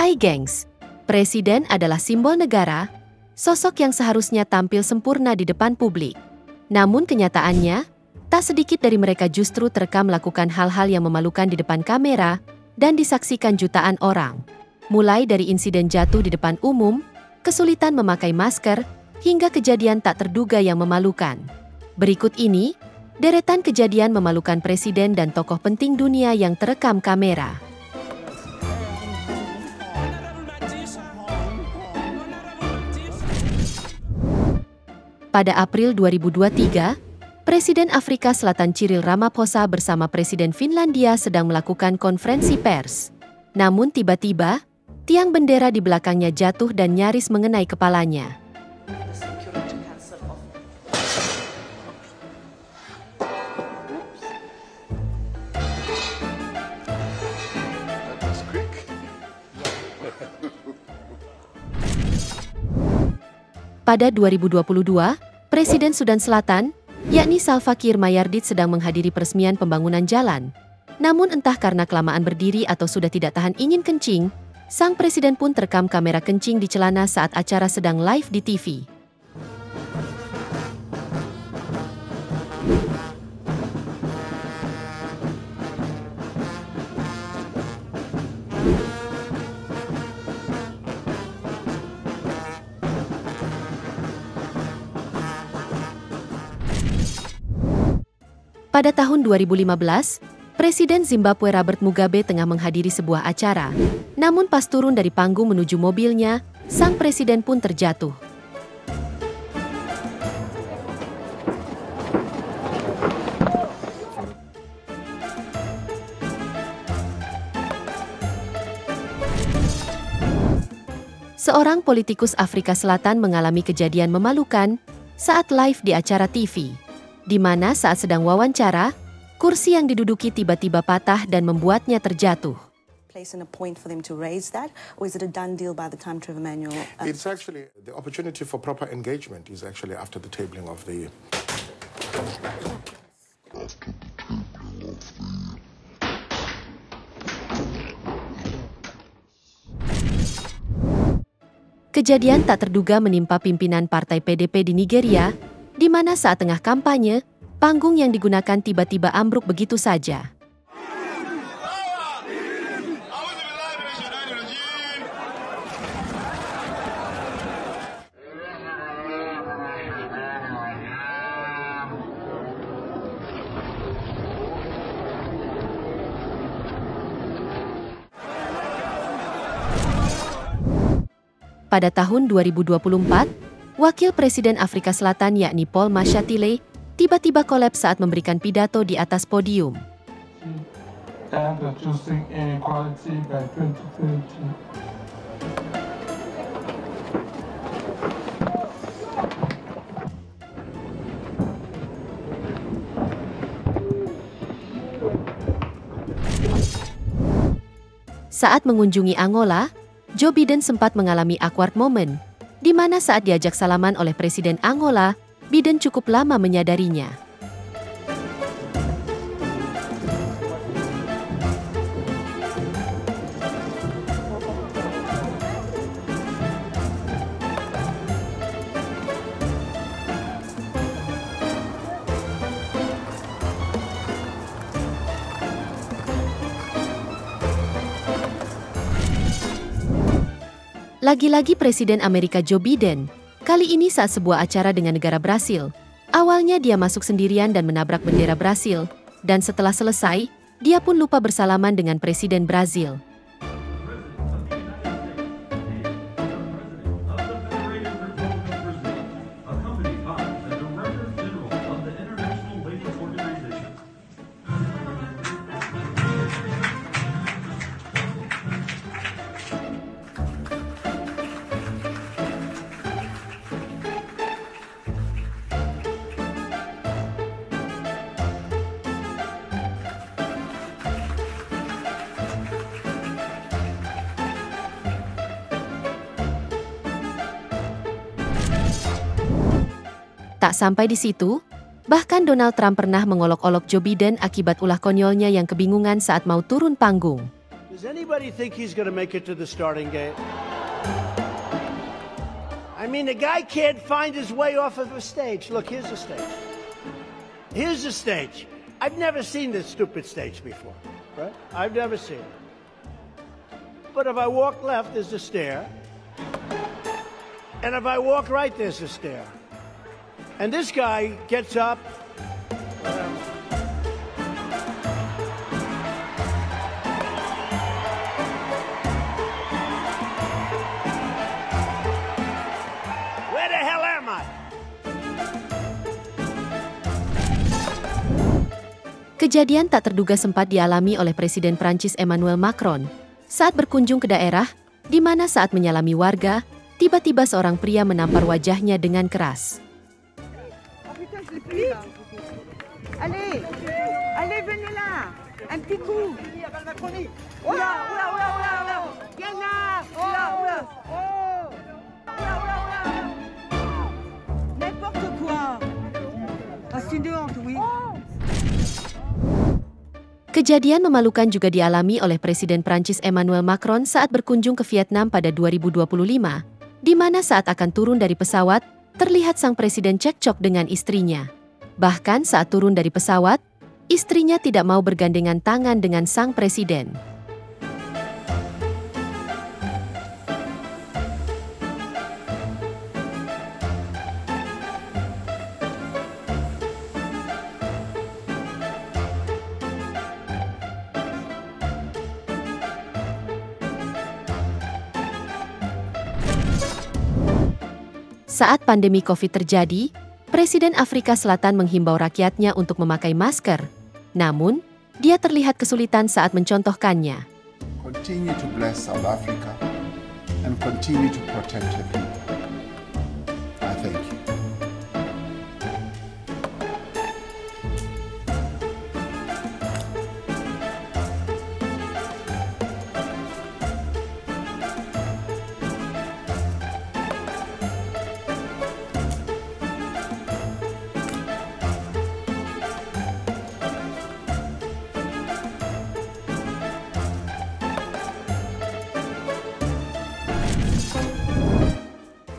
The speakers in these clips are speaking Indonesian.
Hai gengs, presiden adalah simbol negara, sosok yang seharusnya tampil sempurna di depan publik. Namun kenyataannya, tak sedikit dari mereka justru terekam melakukan hal-hal yang memalukan di depan kamera dan disaksikan jutaan orang. Mulai dari insiden jatuh di depan umum, kesulitan memakai masker, hingga kejadian tak terduga yang memalukan. Berikut ini, deretan kejadian memalukan presiden dan tokoh penting dunia yang terekam kamera. Pada April 2023, Presiden Afrika Selatan Cyril Ramaphosa bersama Presiden Finlandia sedang melakukan konferensi pers. Namun tiba-tiba, tiang bendera di belakangnya jatuh dan nyaris mengenai kepalanya. Pada 2022, Presiden Sudan Selatan, yakni Salva Kiir Mayardit sedang menghadiri peresmian pembangunan jalan. Namun entah karena kelamaan berdiri atau sudah tidak tahan ingin kencing, sang presiden pun terekam kamera kencing di celana saat acara sedang live di TV. Pada tahun 2015, Presiden Zimbabwe Robert Mugabe tengah menghadiri sebuah acara. Namun pas turun dari panggung menuju mobilnya, sang presiden pun terjatuh. Seorang politikus Afrika Selatan mengalami kejadian memalukan saat live di acara TV. Di mana saat sedang wawancara, kursi yang diduduki tiba-tiba patah dan membuatnya terjatuh. It's actually the opportunity for proper engagement is actually after the tabling of the Kejadian tak terduga menimpa pimpinan partai PDP di Nigeria, di mana saat tengah kampanye, panggung yang digunakan tiba-tiba ambruk begitu saja. Pada tahun 2024, Wakil Presiden Afrika Selatan yakni Paul Mashatile tiba-tiba kolaps saat memberikan pidato di atas podium. Saat mengunjungi Angola, Joe Biden sempat mengalami awkward moment, di mana saat diajak salaman oleh Presiden Angola, Biden cukup lama menyadarinya. Lagi-lagi Presiden Amerika Joe Biden, kali ini saat sebuah acara dengan negara Brasil. Awalnya dia masuk sendirian dan menabrak bendera Brasil, dan setelah selesai, dia pun lupa bersalaman dengan Presiden Brasil. Tak sampai di situ, bahkan Donald Trump pernah mengolok-olok Joe Biden akibat ulah konyolnya yang kebingungan saat mau turun panggung. Does anybody think he's going to make it to the starting gate? I mean, the guy can't find his way off of a stage. Look, here's the stage. Here's the stage. I've never seen this stupid stage before, right? I've never seen it. But if I walk left, there's a stair. And if I walk right, there's a stair. And this guy gets up. Where the hell am I? Kejadian tak terduga sempat dialami oleh Presiden Prancis Emmanuel Macron saat berkunjung ke daerah, di mana saat menyalami warga, tiba-tiba seorang pria menampar wajahnya dengan keras. Allez, allez, venez là, un petit coup. Oula, oula, oula, oula, viens là, oula, oula, oh, oula, oula, oula, n'importe quoi. Ah, c'est une honte, oui. Kejadian memalukan juga dialami oleh Presiden Prancis Emmanuel Macron saat berkunjung ke Vietnam pada 2025, di mana saat akan turun dari pesawat, terlihat sang presiden cekcok dengan istrinya. Bahkan saat turun dari pesawat, istrinya tidak mau bergandengan tangan dengan sang presiden. Saat pandemi COVID terjadi, Presiden Afrika Selatan menghimbau rakyatnya untuk memakai masker. Namun, dia terlihat kesulitan saat mencontohkannya. Continue to bless South Africa and continue to protect the people. I thank you.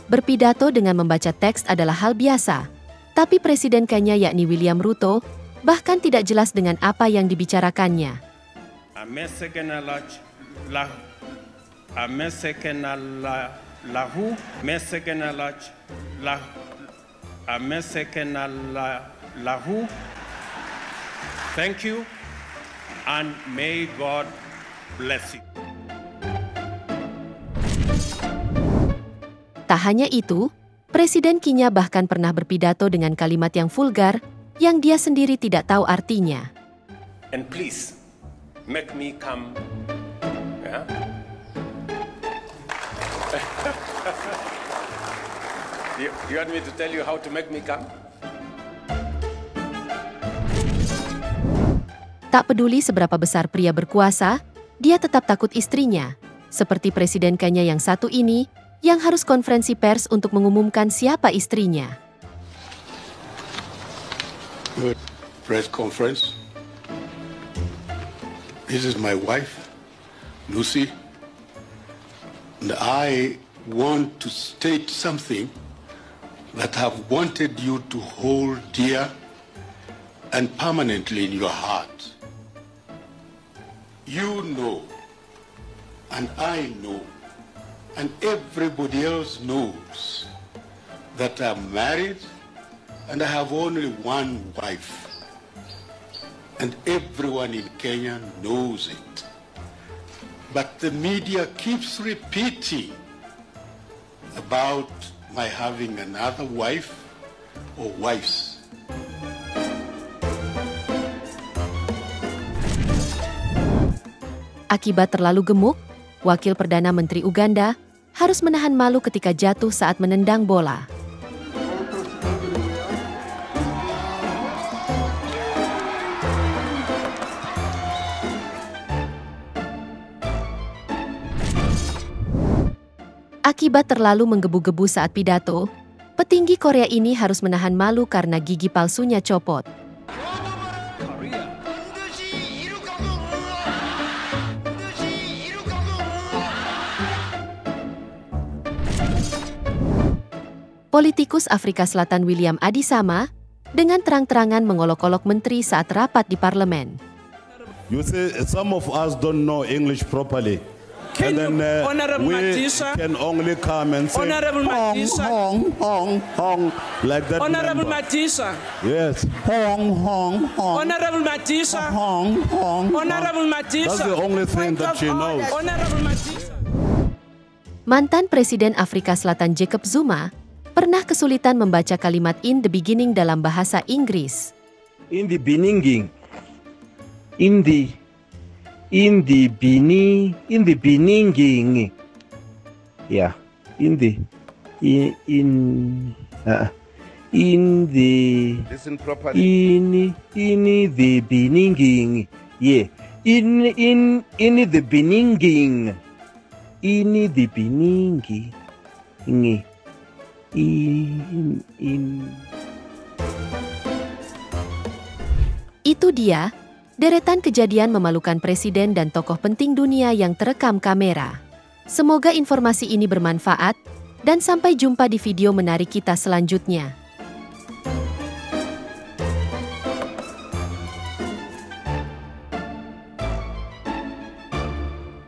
Berpidato dengan membaca teks adalah hal biasa, tapi Presiden Kenya yakni William Ruto bahkan tidak jelas dengan apa yang dibicarakannya. Thank you and may God bless you. Tak hanya itu, Presiden Kenya bahkan pernah berpidato dengan kalimat yang vulgar yang dia sendiri tidak tahu artinya. And please, make me come. Yeah? You want me to tell you how to make me come? Tak peduli seberapa besar pria berkuasa, dia tetap takut istrinya. Seperti Presiden Kenya yang satu ini, yang harus konferensi pers untuk mengumumkan siapa istrinya. Press conference. This is my wife, Lucy, and I want to state something that I've wanted you to hold dear and permanently in your heart. You know, and I know, and everybody else knows that I'm married and I have only one wife. And everyone in Kenya knows it. But the media keeps repeating about my having another wife or wives. Akibat terlalu gemuk, Wakil Perdana Menteri Uganda harus menahan malu ketika jatuh saat menendang bola. Akibat terlalu menggebu-gebu saat pidato, petinggi Korea ini harus menahan malu karena gigi palsunya copot. Politikus Afrika Selatan William Adisama dengan terang-terangan mengolok-olok menteri saat rapat di parlemen. You see, some of us don't know English properly. Can and then you, Honorable we Matisa, can only come and say, Honorable hong, Matisa, hong, hong, hong, like that Honorable member. Matisa, Yes, hong, hong, hong, Honorable Matisa, hong, hong, Honorable hong. Matisa. That's the only thing Point that of she order. knows. Honorable Matisa. Mantan Presiden Afrika Selatan Jacob Zuma pernah kesulitan membaca kalimat in the beginning dalam bahasa Inggris. In the beginning, in the beginning, yeah, in the Listen properly. in the beginning, yeah, in the beginning, Itu dia, deretan kejadian memalukan presiden dan tokoh penting dunia yang terekam kamera. Semoga informasi ini bermanfaat, dan sampai jumpa di video menarik kita selanjutnya.